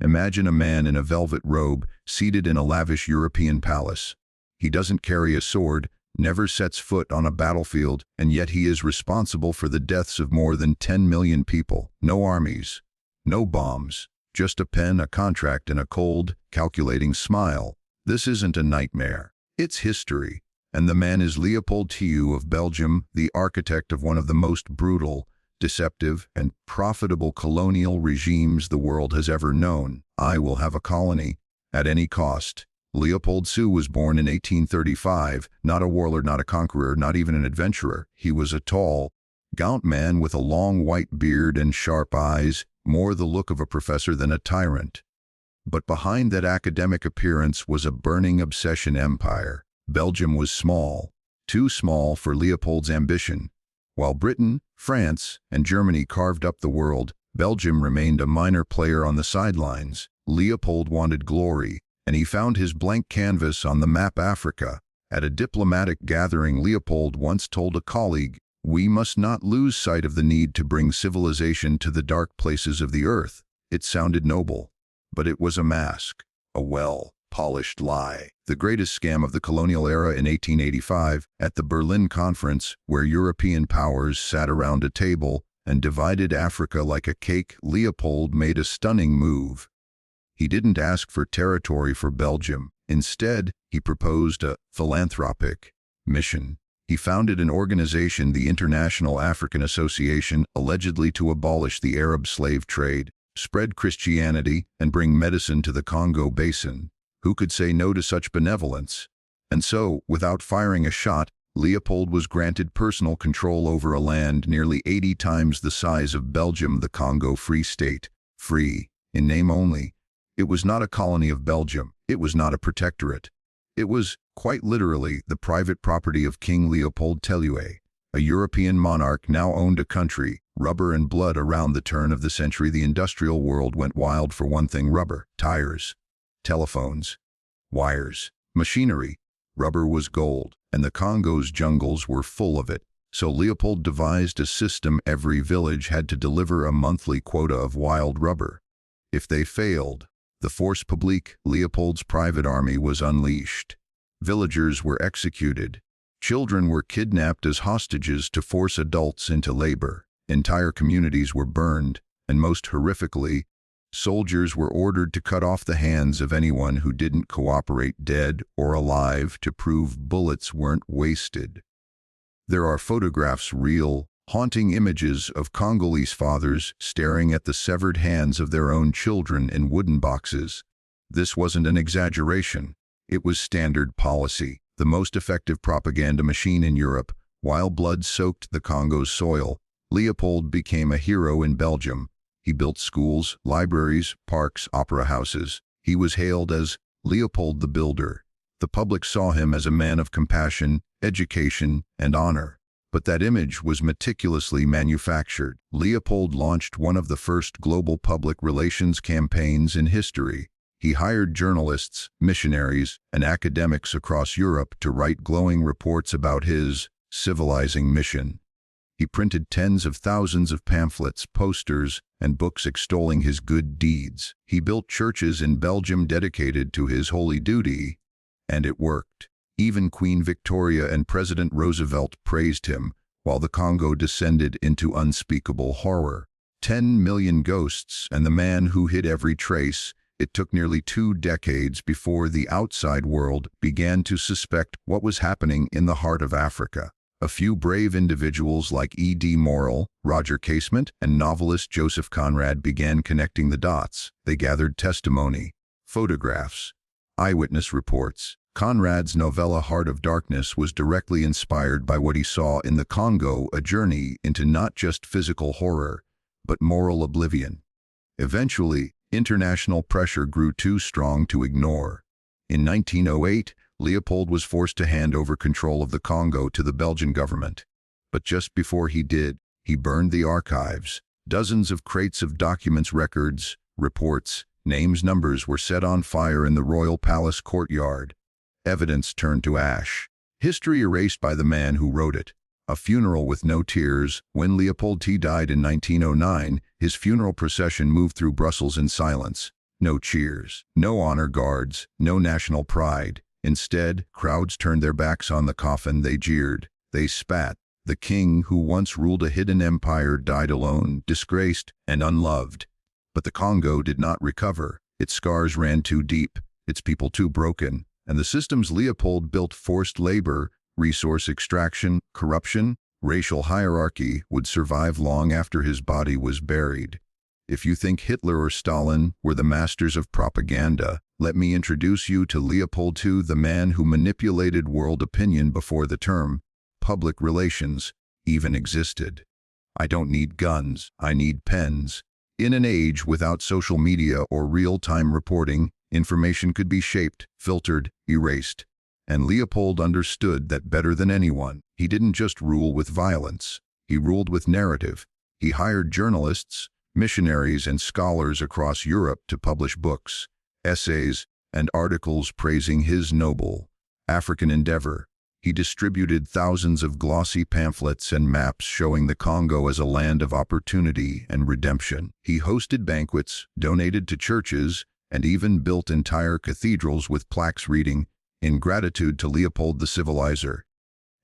Imagine a man in a velvet robe, seated in a lavish European palace. He doesn't carry a sword, never sets foot on a battlefield, and yet he is responsible for the deaths of more than 10 million people. No armies, no bombs, just a pen, a contract, and a cold, calculating smile. This isn't a nightmare. It's history. And the man is Leopold of Belgium, the architect of one of the most brutal, deceptive, and profitable colonial regimes the world has ever known. I will have a colony, at any cost. Leopold was born in 1835, not a warlord, not a conqueror, not even an adventurer. He was a tall, gaunt man with a long white beard and sharp eyes, more the look of a professor than a tyrant. But behind that academic appearance was a burning obsession empire. Belgium was small, too small for Leopold's ambition. While Britain, France, and Germany carved up the world, Belgium remained a minor player on the sidelines. Leopold wanted glory, and he found his blank canvas on the map Africa. At a diplomatic gathering, Leopold once told a colleague, "We must not lose sight of the need to bring civilization to the dark places of the earth." It sounded noble, but it was a mask, a well-polished lie. The greatest scam of the colonial era in 1885, at the Berlin Conference, where European powers sat around a table and divided Africa like a cake, Leopold made a stunning move. He didn't ask for territory for Belgium. Instead, he proposed a philanthropic mission. He founded an organization, the International African Association, allegedly to abolish the Arab slave trade, spread Christianity, and bring medicine to the Congo basin. Who could say no to such benevolence? And so, without firing a shot, Leopold was granted personal control over a land nearly 80 times the size of Belgium, the Congo Free State. Free, in name only. It was not a colony of Belgium. It was not a protectorate. It was, quite literally, the private property of King Leopold Tellier. A European monarch now owned a country, rubber and blood. Around the turn of the century, the industrial world went wild for one thing: rubber, tires, telephones, wires, machinery. Rubber was gold, and the Congo's jungles were full of it. So Leopold devised a system: every village had to deliver a monthly quota of wild rubber. If they failed, the force publique, Leopold's private army, was unleashed. Villagers were executed. Children were kidnapped as hostages to force adults into labor. Entire communities were burned, and most horrifically, soldiers were ordered to cut off the hands of anyone who didn't cooperate, dead or alive, to prove bullets weren't wasted. There are photographs, real, haunting images of Congolese fathers staring at the severed hands of their own children in wooden boxes. This wasn't an exaggeration. It was standard policy. The most effective propaganda machine in Europe. While blood soaked the Congo's soil, Leopold became a hero in Belgium. He built schools, libraries, parks, opera houses. He was hailed as Leopold the Builder. The public saw him as a man of compassion, education, and honor. But that image was meticulously manufactured. Leopold launched one of the first global public relations campaigns in history. He hired journalists, missionaries, and academics across Europe to write glowing reports about his civilizing mission. He printed tens of thousands of pamphlets, posters, and books extolling his good deeds. He built churches in Belgium dedicated to his holy duty, and it worked. Even Queen Victoria and President Roosevelt praised him, while the Congo descended into unspeakable horror. 10 million ghosts and the man who hid every trace. It took nearly 2 decades before the outside world began to suspect what was happening in the heart of Africa. A few brave individuals like E.D. Morrill, Roger Casement, and novelist Joseph Conrad began connecting the dots. They gathered testimony, photographs, eyewitness reports. Conrad's novella Heart of Darkness was directly inspired by what he saw in the Congo, a journey into not just physical horror, but moral oblivion. Eventually, international pressure grew too strong to ignore. In 1908, Leopold was forced to hand over control of the Congo to the Belgian government. But just before he did, he burned the archives. Dozens of crates of documents, records, reports, names, numbers were set on fire in the royal palace courtyard. Evidence turned to ash. History erased by the man who wrote it. A funeral with no tears. When Leopold died in 1909, his funeral procession moved through Brussels in silence. No cheers, no honor guards, no national pride. Instead, crowds turned their backs on the coffin. They jeered, they spat. The king who once ruled a hidden empire died alone, disgraced, and unloved. But the Congo did not recover. Its scars ran too deep, its people too broken, and the systems Leopold built, forced labor, resource extraction, corruption, racial hierarchy, would survive long after his body was buried. If you think Hitler or Stalin were the masters of propaganda, let me introduce you to Leopold II, the man who manipulated world opinion before the term public relations even existed. I don't need guns, I need pens. In an age without social media or real-time reporting, information could be shaped, filtered, erased. And Leopold understood that better than anyone. He didn't just rule with violence, he ruled with narrative. He hired journalists, missionaries, and scholars across Europe to publish books, essays, and articles praising his noble African endeavor. He distributed thousands of glossy pamphlets and maps showing the Congo as a land of opportunity and redemption. He hosted banquets, donated to churches, and even built entire cathedrals with plaques reading, "In gratitude to Leopold the Civilizer."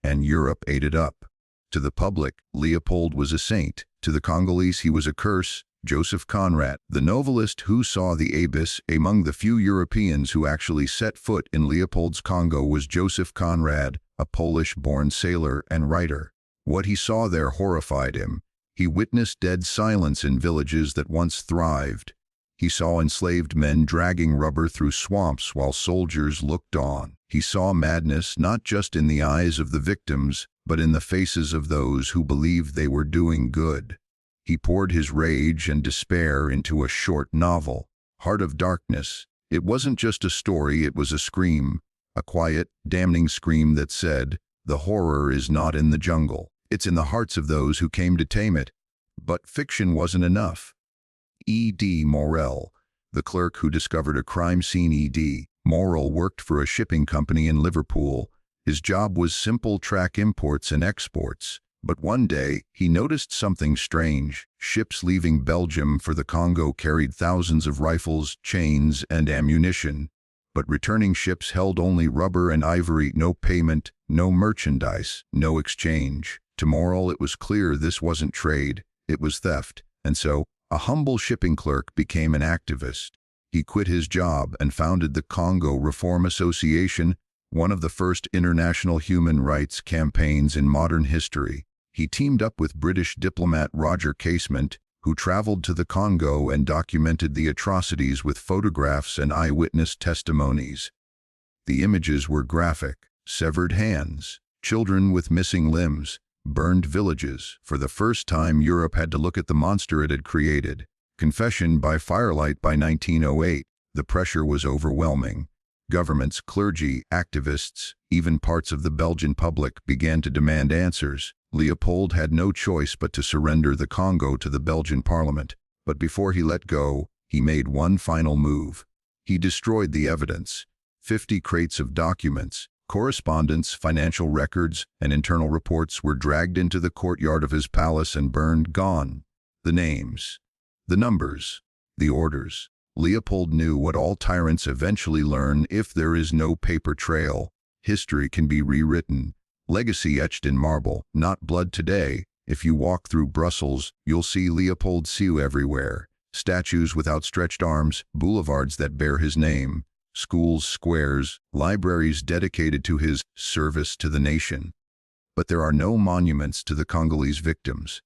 And Europe ate it up. To the public, Leopold was a saint. To the Congolese, he was a curse. Joseph Conrad, the novelist who saw the abyss, among the few Europeans who actually set foot in Leopold's Congo, was Joseph Conrad, a Polish-born sailor and writer. What he saw there horrified him. He witnessed dead silence in villages that once thrived. He saw enslaved men dragging rubber through swamps while soldiers looked on. He saw madness not just in the eyes of the victims, but in the faces of those who believed they were doing good. He poured his rage and despair into a short novel, Heart of Darkness. It wasn't just a story, it was a scream, a quiet, damning scream that said, the horror is not in the jungle. It's in the hearts of those who came to tame it. But fiction wasn't enough. E.D. Morel, the clerk who discovered a crime scene. E.D. Morel worked for a shipping company in Liverpool. His job was simple: track imports and exports. But one day, he noticed something strange. Ships leaving Belgium for the Congo carried thousands of rifles, chains, and ammunition. But returning ships held only rubber and ivory. No payment, no merchandise, no exchange. To Morel, it was clear this wasn't trade, it was theft. And so, a humble shipping clerk became an activist. He quit his job and founded the Congo Reform Association, one of the first international human rights campaigns in modern history. He teamed up with British diplomat Roger Casement, who traveled to the Congo and documented the atrocities with photographs and eyewitness testimonies. The images were graphic: severed hands, children with missing limbs, burned villages. For the first time, Europe had to look at the monster it had created. Confession by firelight. By 1908, the pressure was overwhelming. Governments, clergy, activists, even parts of the Belgian public began to demand answers. Leopold had no choice but to surrender the Congo to the Belgian parliament. But before he let go, he made one final move. He destroyed the evidence. 50 crates of documents, correspondence, financial records, and internal reports were dragged into the courtyard of his palace and burned. Gone. The names, the numbers, the orders. Leopold knew what all tyrants eventually learn: if there is no paper trail, history can be rewritten. Legacy etched in marble, not blood. Today, if you walk through Brussels, you'll see Leopold II everywhere. Statues with outstretched arms, boulevards that bear his name, schools, squares, libraries dedicated to his service to the nation. But there are no monuments to the Congolese victims.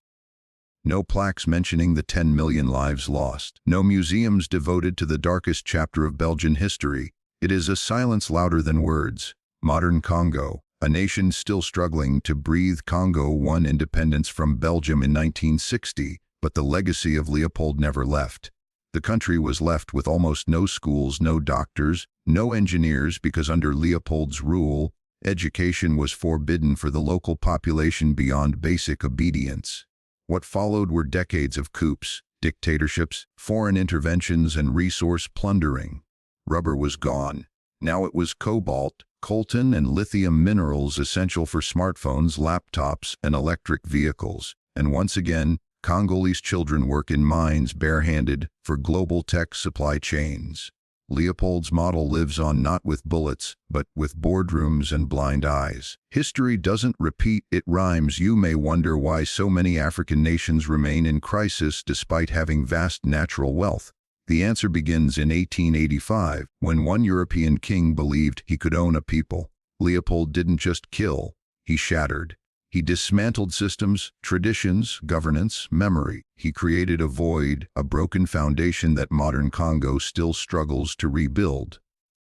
No plaques mentioning the 10 million lives lost. No museums devoted to the darkest chapter of Belgian history. It is a silence louder than words. Modern Congo, a nation still struggling to breathe. Congo won independence from Belgium in 1960, but the legacy of Leopold never left. The country was left with almost no schools, no doctors, no engineers, because under Leopold's rule, education was forbidden for the local population beyond basic obedience. What followed were decades of coups, dictatorships, foreign interventions, and resource plundering. Rubber was gone. Now it was cobalt, coltan, and lithium minerals essential for smartphones, laptops, and electric vehicles. And once again, Congolese children work in mines barehanded for global tech supply chains. Leopold's model lives on not with bullets, but with boardrooms and blind eyes. History doesn't repeat, it rhymes. You may wonder why so many African nations remain in crisis despite having vast natural wealth. The answer begins in 1885, when one European king believed he could own a people. Leopold didn't just kill, he shattered. He dismantled systems, traditions, governance, memory. He created a void, a broken foundation that modern Congo still struggles to rebuild.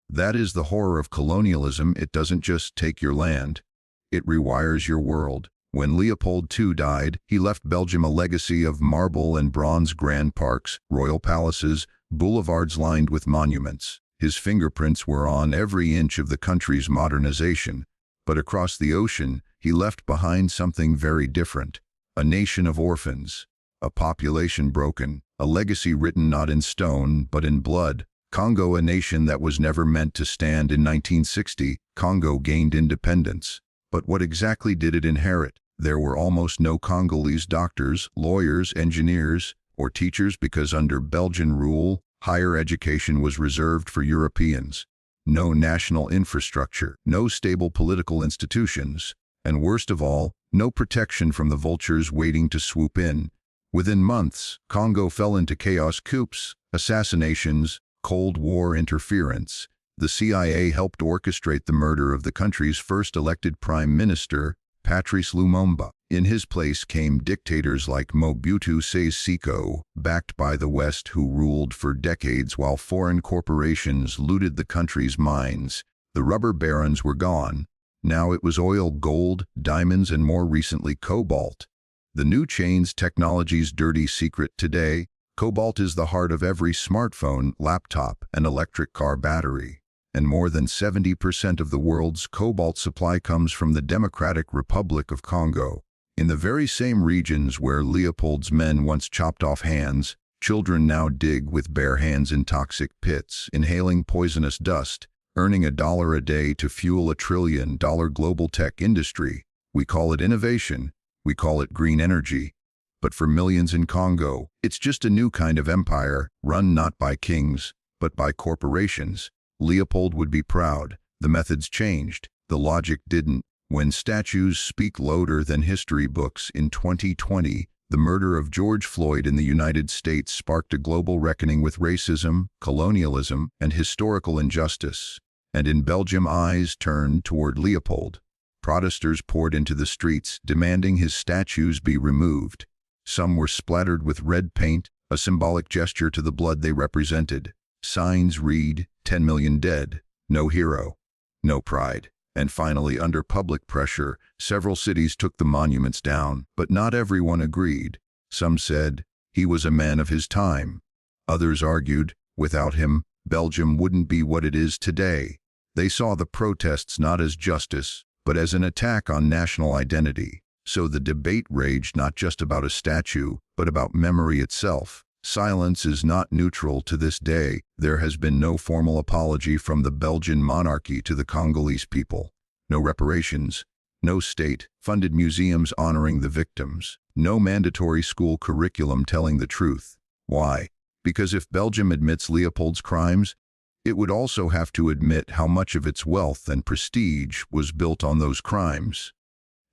That is the horror of colonialism. It doesn't just take your land, it rewires your world. When Leopold II died, he left Belgium a legacy of marble and bronze grand parks, royal palaces, boulevards lined with monuments. His fingerprints were on every inch of the country's modernization. But across the ocean, he left behind something very different. A nation of orphans, a population broken, a legacy written not in stone but in blood. Congo, a nation that was never meant to stand. In 1960, Congo gained independence. But what exactly did it inherit? There were almost no Congolese doctors, lawyers, engineers, or teachers because under Belgian rule, higher education was reserved for Europeans. No national infrastructure, no stable political institutions, and worst of all, no protection from the vultures waiting to swoop in. Within months, Congo fell into chaos: coups, assassinations, Cold War interference. The CIA helped orchestrate the murder of the country's first elected prime minister, Patrice Lumumba. In his place came dictators like Mobutu Sese Seko, backed by the West, who ruled for decades while foreign corporations looted the country's mines. The rubber barons were gone. Now it was oil, gold, diamonds, and more recently cobalt. The new chain's technology's dirty secret today, cobalt is the heart of every smartphone, laptop, and electric car battery. And more than 70% of the world's cobalt supply comes from the Democratic Republic of Congo. In the very same regions where Leopold's men once chopped off hands, children now dig with bare hands in toxic pits, inhaling poisonous dust, earning $1 a day to fuel $1 trillion global tech industry. We call it innovation. We call it green energy. But for millions in Congo, it's just a new kind of empire, run not by kings, but by corporations. Leopold would be proud. The methods changed. The logic didn't. When statues speak louder than history books, in 2020, the murder of George Floyd in the United States sparked a global reckoning with racism, colonialism, and historical injustice. And in Belgium, eyes turned toward Leopold. Protesters poured into the streets, demanding his statues be removed. Some were splattered with red paint, a symbolic gesture to the blood they represented. Signs read, 10 million dead, no hero, no pride. And finally, under public pressure, several cities took the monuments down, but not everyone agreed. Some said he was a man of his time. Others argued, without him, Belgium wouldn't be what it is today. They saw the protests not as justice, but as an attack on national identity. So the debate raged not just about a statue, but about memory itself. Silence is not neutral to this day. There has been no formal apology from the Belgian monarchy to the Congolese people. No reparations, no state-funded museums honoring the victims, no mandatory school curriculum telling the truth. Why? Because if Belgium admits Leopold's crimes, it would also have to admit how much of its wealth and prestige was built on those crimes.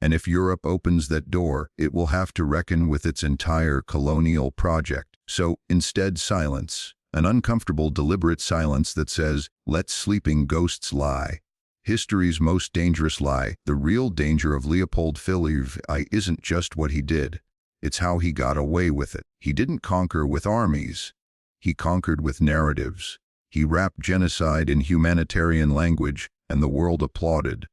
And if Europe opens that door, it will have to reckon with its entire colonial project. So, instead, silence. An uncomfortable, deliberate silence that says, let sleeping ghosts lie. History's most dangerous lie. The real danger of Leopold Philippe isn't just what he did. It's how he got away with it. He didn't conquer with armies. He conquered with narratives. He wrapped genocide in humanitarian language, and the world applauded.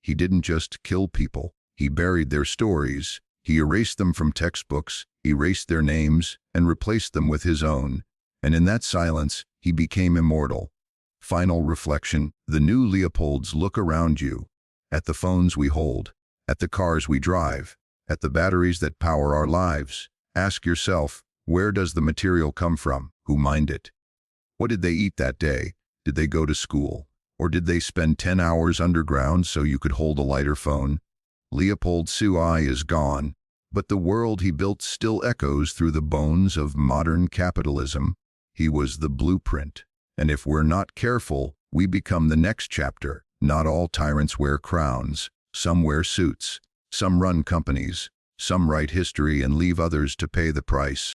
He didn't just kill people. He buried their stories. He erased them from textbooks, erased their names, and replaced them with his own. And in that silence, he became immortal. Final reflection. The new Leopolds look around you. At the phones we hold. At the cars we drive. At the batteries that power our lives. Ask yourself, where does the material come from? Who mined it? What did they eat that day? Did they go to school? Or did they spend 10 hours underground so you could hold a lighter phone? Leopold Suai is gone, But the world he built still echoes through the bones of modern capitalism. He was the blueprint. And if we're not careful, we become the next chapter. Not all tyrants wear crowns. Some wear suits. Some run companies. Some write history and leave others to pay the price.